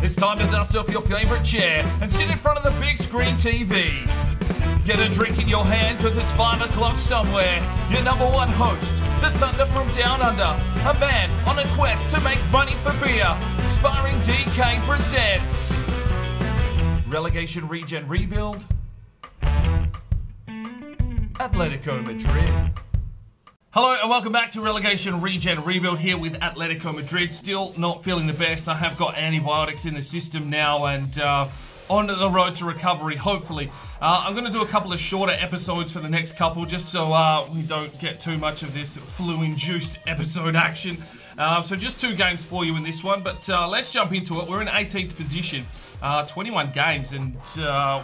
It's time to dust off your favourite chair and sit in front of the big screen TV. Get a drink in your hand because it's 5 o'clock somewhere. Your number one host, the Thunder from Down Under, a man on a quest to make money for beer. Sparring DK presents Relegation Regen Rebuild, Atletico Madrid. Hello and welcome back to Relegation Regen Rebuild here with Atletico Madrid. Still not feeling the best. I have got antibiotics in the system now and on the road to recovery, hopefully. I'm going to do a couple of shorter episodes for the next couple just so we don't get too much of this flu-induced episode action. So just 2 games for you in this one, but let's jump into it. We're in 18th position, 21 games, and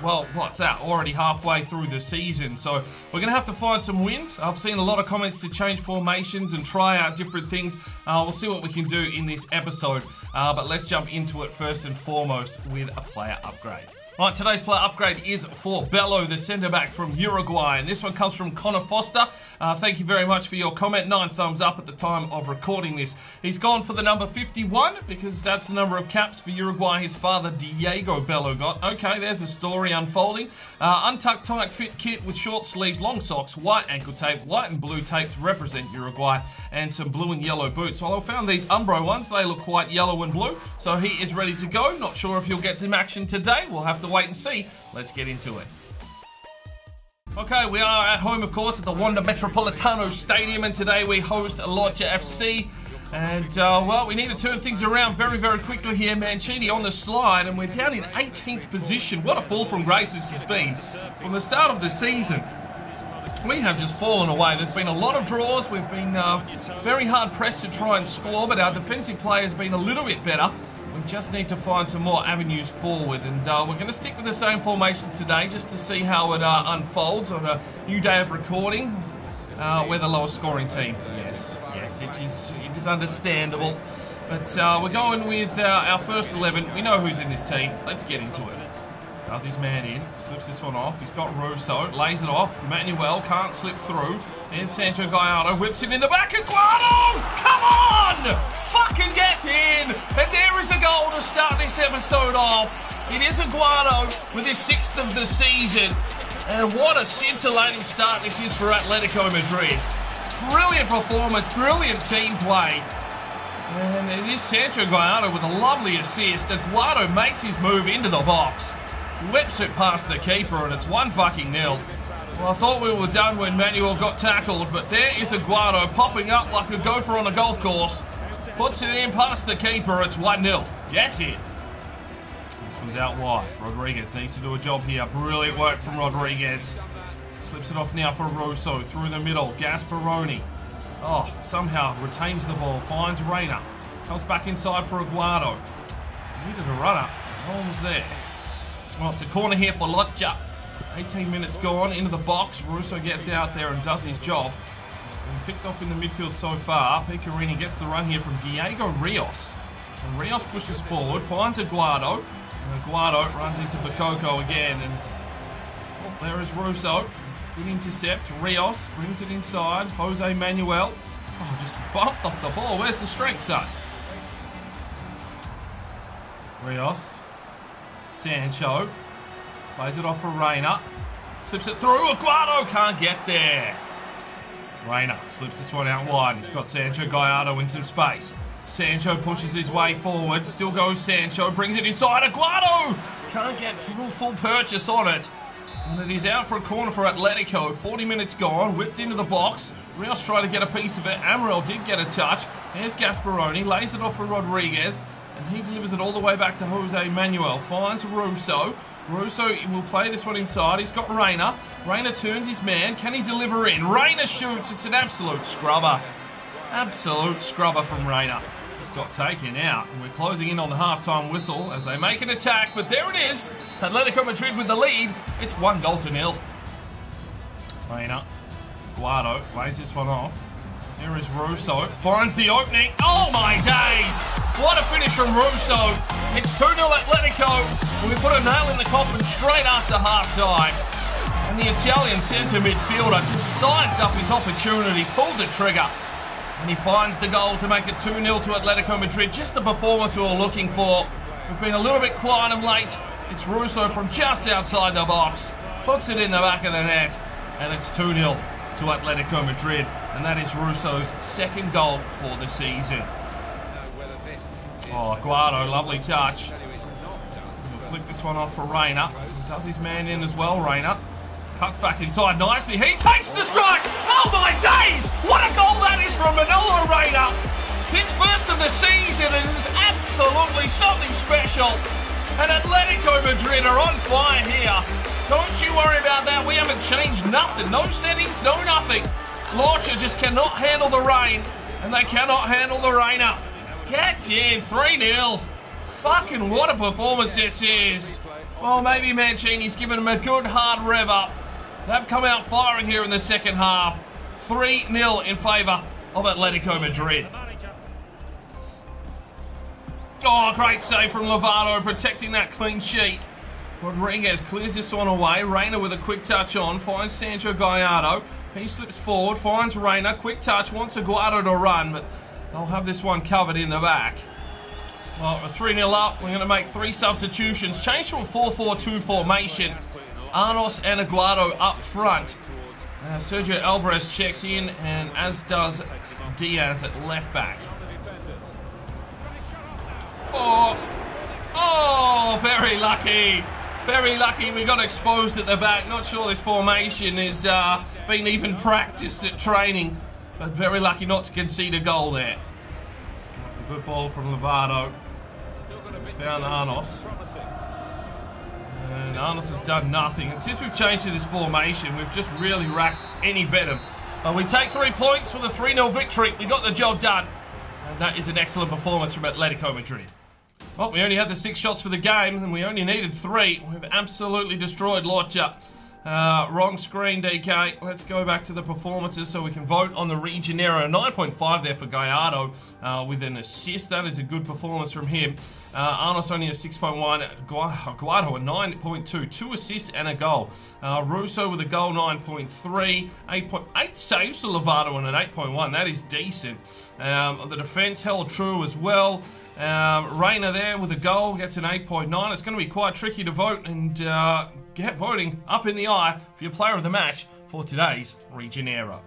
well, what's that? Already halfway through the season, so we're going to have to find some wins. I've seen a lot of comments to change formations and try out different things. We'll see what we can do in this episode, but let's jump into it first and foremost with a player upgrade. Right, today's player upgrade is for Bello, the centre-back from Uruguay, and this one comes from Connor Foster. Thank you very much for your comment. 9 thumbs up at the time of recording this. He's gone for the number 51 because that's the number of caps for Uruguay his father Diego Bello got. Okay, there's the story unfolding. Untucked tight fit kit with short sleeves, long socks, white ankle tape, white and blue tape to represent Uruguay, and some blue and yellow boots. Well, I found these Umbro ones. They look quite yellow and blue, so he is ready to go. Not sure if he'll get some action today. We'll have to wait and see. Let's get into it. Okay, we are at home, of course, at the Wanda Metropolitano Stadium, and today we host Lodge FC. And, well, we need to turn things around very, very quickly here. Mancini on the slide, and we're down in 18th position. What a fall from grace this has been. From the start of the season, we have just fallen away. There's been a lot of draws. We've been very hard pressed to try and score, but our defensive play has been a little bit better. We just need to find some more avenues forward, and we're going to stick with the same formations today just to see how it unfolds on a new day of recording. We're the lowest scoring team. Yes, it is understandable. But we're going with our first 11. We know who's in this team. Let's get into it. Does his man in, slips this one off. He's got Russo, lays it off. Manuel can't slip through. There's Sancho Gallardo, whips it in the back. Aguado! Come on! Fucking get in! And there is a goal to start this episode off. It is Aguado with his 6th of the season. And what a scintillating start this is for Atletico Madrid. Brilliant performance, brilliant team play. And it is Sancho Gallardo with a lovely assist. Aguado makes his move into the box. Whips it past the keeper, and it's 1-0. Well, I thought we were done when Manuel got tackled, but there is Aguado popping up like a gopher on a golf course. Puts it in past the keeper, it's 1-0. That's it. This one's out wide. Rodriguez needs to do a job here. Brilliant work from Rodriguez. Slips it off now for Russo through the middle. Gasparoni. Oh, somehow retains the ball. Finds Reina. Comes back inside for Aguado. Needed a runner. No one was there. Well, it's a corner here for Lodge. 18 minutes gone, into the box. Russo gets out there and does his job. And picked off in the midfield so far. Picarini gets the run here from Diego Rios. And Rios pushes forward, finds Aguado. And Aguado runs into Bakoko again. And oh, there is Russo. Good intercept. Rios brings it inside. Jose Manuel. Oh, just bumped off the ball. Where's the strength, son? Rios. Sancho plays it off for Reina, slips it through. Aguado can't get there. Reina slips this one out wide. He's got Sancho Gallardo in some space. Sancho pushes his way forward. Still goes Sancho, brings it inside. Aguado can't get full purchase on it. And it is out for a corner for Atletico. 40 minutes gone, whipped into the box. Rios tried to get a piece of it. Amaral did get a touch. There's Gasparoni, lays it off for Rodriguez. And he delivers it all the way back to Jose Manuel. Finds Russo. Russo will play this one inside. He's got Reina. Reina turns his man. Can he deliver in? Reina shoots. It's an absolute scrubber. Absolute scrubber from Reina. Just got taken out. And we're closing in on the halftime whistle as they make an attack. But there it is. Atletico Madrid with the lead. It's 1-0. Reina. Aguado lays this one off. There is Russo. Finds the opening. Oh my days! What a finish from Russo. It's 2-0 Atletico. And we put a nail in the coffin straight after half-time. And the Italian centre midfielder just sized up his opportunity, pulled the trigger. And he finds the goal to make it 2-0 to Atletico Madrid. Just the performance we were looking for. We've been a little bit quiet of late. It's Russo from just outside the box. Puts it in the back of the net. And it's 2-0 to Atletico Madrid. And that is Russo's second goal for the season. Oh, Guado, lovely touch. We'll flick this one off for Reina. Does his man in as well, Reina. Cuts back inside nicely. He takes the strike. Oh my days! What a goal that is from Manolo Reina. His first of the season is absolutely something special. And Atletico Madrid are on fire here. Don't you worry about that. We haven't changed nothing. No settings, no nothing. Lorcha just cannot handle the rain. And they cannot handle the Reina. Get in. 3-0. Fucking what a performance this is. Well, maybe Mancini's given him a good hard rev up. They've come out firing here in the second half. 3-0 in favour of Atletico Madrid. Oh, great save from Lovato, protecting that clean sheet. Rodriguez clears this one away. Reina with a quick touch on, finds Sancho Gallardo. He slips forward, finds Reina. Quick touch, wants Aguado to run, but they'll have this one covered in the back. Well, we're 3-0 up. We're going to make 3 substitutions. Change to a 4-4-2 formation. Arnos and Aguado up front. Sergio Alvarez checks in, and as does Diaz at left back. Oh, very lucky. Very lucky we got exposed at the back. Not sure this formation has been even practiced at training, but very lucky not to concede a goal there. That's a good ball from Lovato. Found Arnos. And Arnos has done nothing. And since we've changed to this formation, we've just really racked any venom. We take 3 points with a 3-0 victory. We got the job done. And that is an excellent performance from Atletico Madrid. Well, we only had the 6 shots for the game, and we only needed 3. We've absolutely destroyed Lorcha. Wrong screen, DK. Let's go back to the performances so we can vote on the Regenero. 9.5 there for Gallardo with an assist. That is a good performance from him. Arnos only a 6.1. Guado a 9.2. 2 assists and a goal. Russo with a goal, 9.3. 8.8 saves for Lovato and an 8.1. That is decent. The defense held true as well. Reina there with a goal gets an 8.9. It's going to be quite tricky to vote and get voting up in the eye for your player of the match for today's Regenero.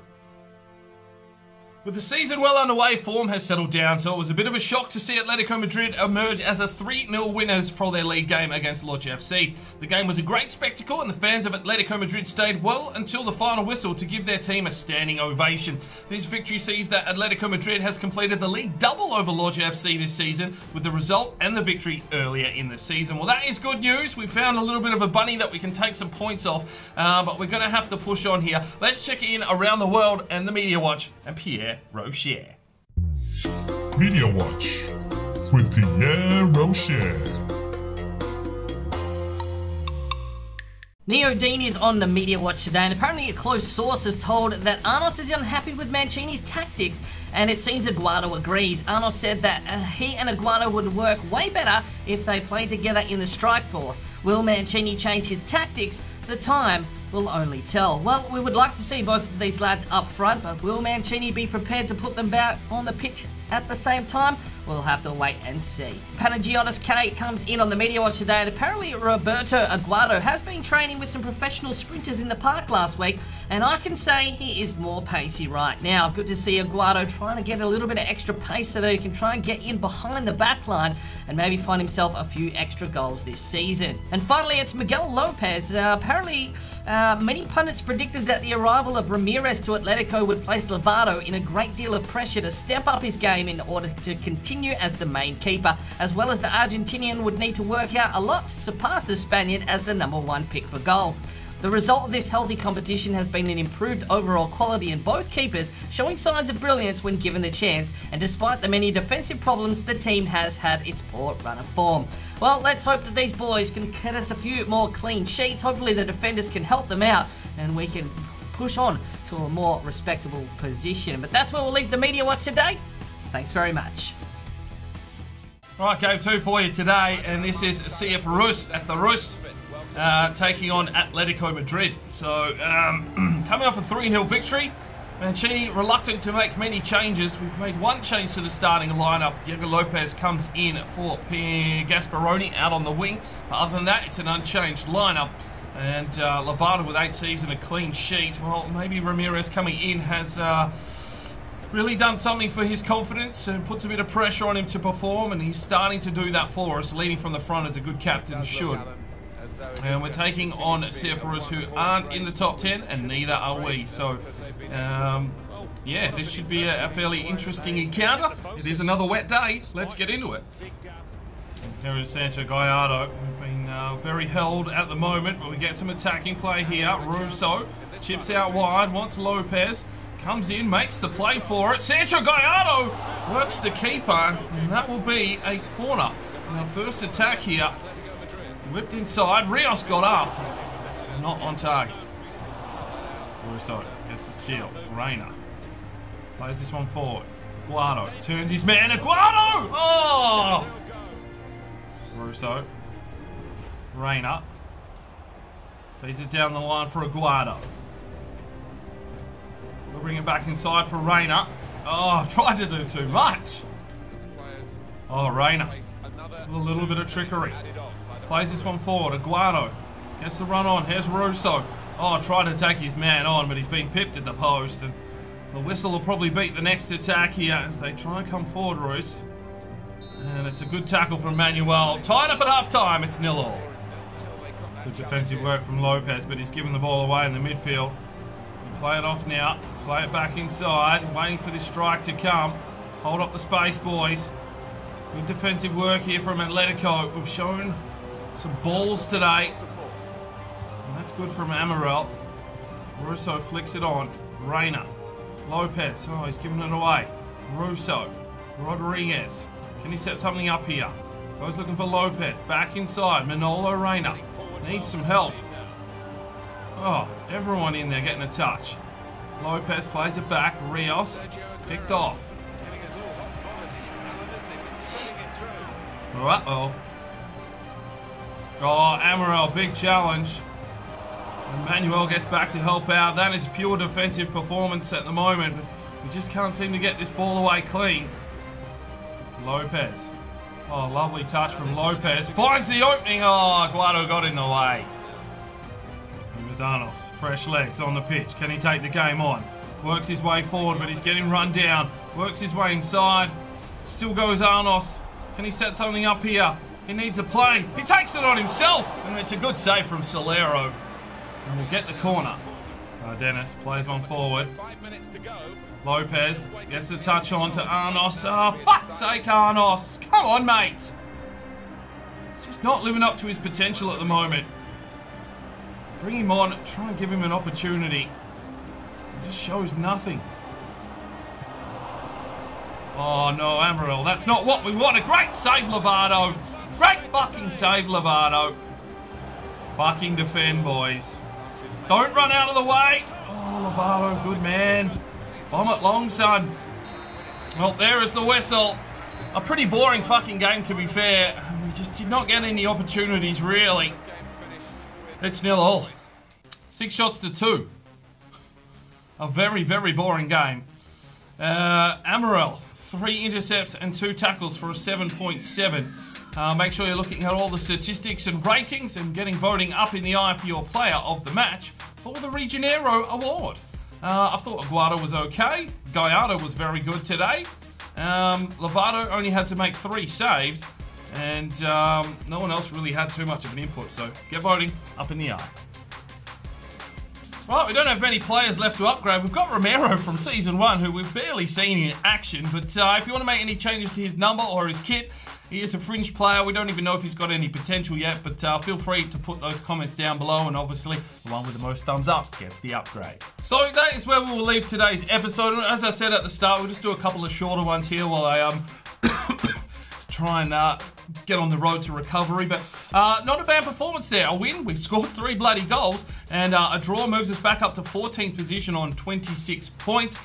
With the season well underway, form has settled down, so it was a bit of a shock to see Atletico Madrid emerge as a 3-0 winners for their league game against Lorcha FC. The game was a great spectacle, and the fans of Atletico Madrid stayed well until the final whistle to give their team a standing ovation. This victory sees that Atletico Madrid has completed the league double over Lorcha FC this season, with the result and the victory earlier in the season. Well, that is good news. We found a little bit of a bunny that we can take some points off, but we're going to have to push on here. Let's check in around the world and the Media Watch and Pierre Rocher. Media Watch with Pierre Rocher. Neo Dean is on the Media Watch today, and apparently a close source has told that Arnos is unhappy with Mancini's tactics, and it seems Aguado agrees. Arnos said that he and Aguado would work way better if they played together in the strike force. Will Mancini change his tactics? The time will only tell. Well, we would like to see both of these lads up front, but will Mancini be prepared to put them back on the pitch at the same time? We'll have to wait and see. Panagiotis K comes in on the Media Watch today, and apparently Roberto Aguado has been training with some professional sprinters in the park last week, and I can say he is more pacey right now. Good to see Aguado trying to get a little bit of extra pace so that he can try and get in behind the back line and maybe find himself a few extra goals this season. And finally, it's Miguel Lopez. Apparently, many pundits predicted that the arrival of Ramirez to Atletico would place Lovato in a great deal of pressure to step up his game in order to continue as the main keeper, as well as the Argentinian would need to work out a lot to surpass the Spaniard as the #1 pick for goal. The result of this healthy competition has been an improved overall quality in both keepers, showing signs of brilliance when given the chance, and despite the many defensive problems, the team has had its poor run of form. Well, let's hope that these boys can get us a few more clean sheets. Hopefully the defenders can help them out, and we can push on to a more respectable position. But that's where we'll leave the Media Watch today. Thanks very much. Right, game 2 for you today, and this is CF Rus at the Rus. Taking on Atletico Madrid. So, coming off a 3-0 victory Mancini reluctant to make many changes. We've made one change to the starting lineup. Diego Lopez comes in for Gasparoni out on the wing. But other than that, it's an unchanged lineup. And Lovato with 8 saves and a clean sheet. Well, maybe Ramirez coming in has really done something for his confidence and puts a bit of pressure on him to perform, and he's starting to do that for us, leading from the front as a good captain should. And we're taking on Seafarers who aren't in the top 10, and neither are we. So, yeah, this should be a fairly interesting encounter. It is another wet day. Let's get into it. Here is Sancho Gallardo, who've been very held at the moment, but we get some attacking play here. Russo chips out wide, wants Lopez. Comes in, makes the play for it. Sancho Gallardo works the keeper, and that will be a corner. And our first attack here. Whipped inside. Rios got up. It's not on target. Russo gets the steal. Reina plays this one forward. Guado turns his man. Guado! Oh! Russo. Reina. Feeds it down the line for Aguado. We'll bring it back inside for Reina. Oh, tried to do too much. Oh, Reina. A little bit of trickery. Plays this one forward. Aguado gets the run on. Here's Russo. Oh, tried to take his man on, but he's been pipped at the post. And the whistle will probably beat the next attack here as they try and come forward, Roos. And it's a good tackle from Manuel. Tied up at half-time. It's 0-0. Good defensive work from Lopez, but he's given the ball away in the midfield. Play it off now. Play it back inside. Waiting for this strike to come. Hold up the space, boys. Good defensive work here from Atletico. We've shown some balls today. And that's good from Amaral. Russo flicks it on. Reina. Lopez. Oh, he's giving it away. Russo. Rodriguez. Can he set something up here? Goes looking for Lopez. Back inside. Manolo Reina. Needs some help. Oh, everyone in there getting a touch. Lopez plays it back. Rios picked off. Uh-oh. Oh, Amaral, big challenge. And Manuel gets back to help out. That is pure defensive performance at the moment. We just can't seem to get this ball away clean. Lopez. Oh, lovely touch from Lopez. Finds the opening. Oh, Guado got in the way. Arnos, fresh legs on the pitch. Can he take the game on? Works his way forward, but he's getting run down. Works his way inside. Still goes Arnos. Can he set something up here? He needs a play. He takes it on himself, and it's a good save from Solero. And we'll get the corner. Dennis plays one forward. 5 minutes to go. Lopez gets the touch on to Arnos. Oh, fuck's sake, Arnos. Come on, mate. Just not living up to his potential at the moment. Bring him on, try and give him an opportunity. It just shows nothing. Oh no, Amaral, that's not what we want. A great save, Lovato. Great fucking save, Lovato. Fucking defend, boys. Don't run out of the way. Oh, Lovato, good man. Bomb it long, son. Well, there is the whistle. A pretty boring fucking game, to be fair. We just did not get any opportunities, really. It's 0-0. 6 shots to 2. A very, very boring game. Amaral, 3 intercepts and 2 tackles for a 7.7. Make sure you're looking at all the statistics and ratings and getting voting up in the eye for your player of the match for the Regenero Award. I thought Aguado was okay. Gallardo was very good today. Lovato only had to make 3 saves. And no one else really had too much of an input, so get voting up in the eye. Right, we don't have many players left to upgrade. We've got Romero from Season 1, who we've barely seen in action, but if you want to make any changes to his number or his kit, he is a fringe player. We don't even know if he's got any potential yet, but feel free to put those comments down below, and obviously the one with the most thumbs up gets the upgrade. So that is where we will leave today's episode. As I said at the start, we'll just do a couple of shorter ones here while I try and get on the road to recovery, but not a bad performance there. A win, we scored 3 bloody goals, and a draw moves us back up to 14th position on 26 points.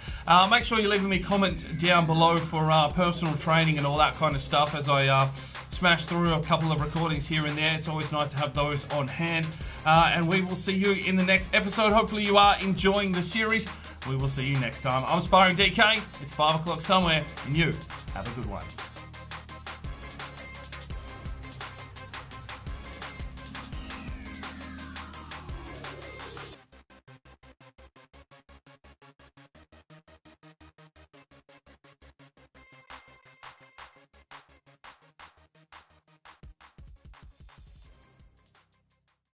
Make sure you leave me a comment down below for personal training and all that kind of stuff as I smash through a couple of recordings here and there. It's always nice to have those on hand, and we will see you in the next episode. Hopefully you are enjoying the series. We will see you next time. I'm Sparring DK. It's 5 o'clock somewhere, and you have a good one.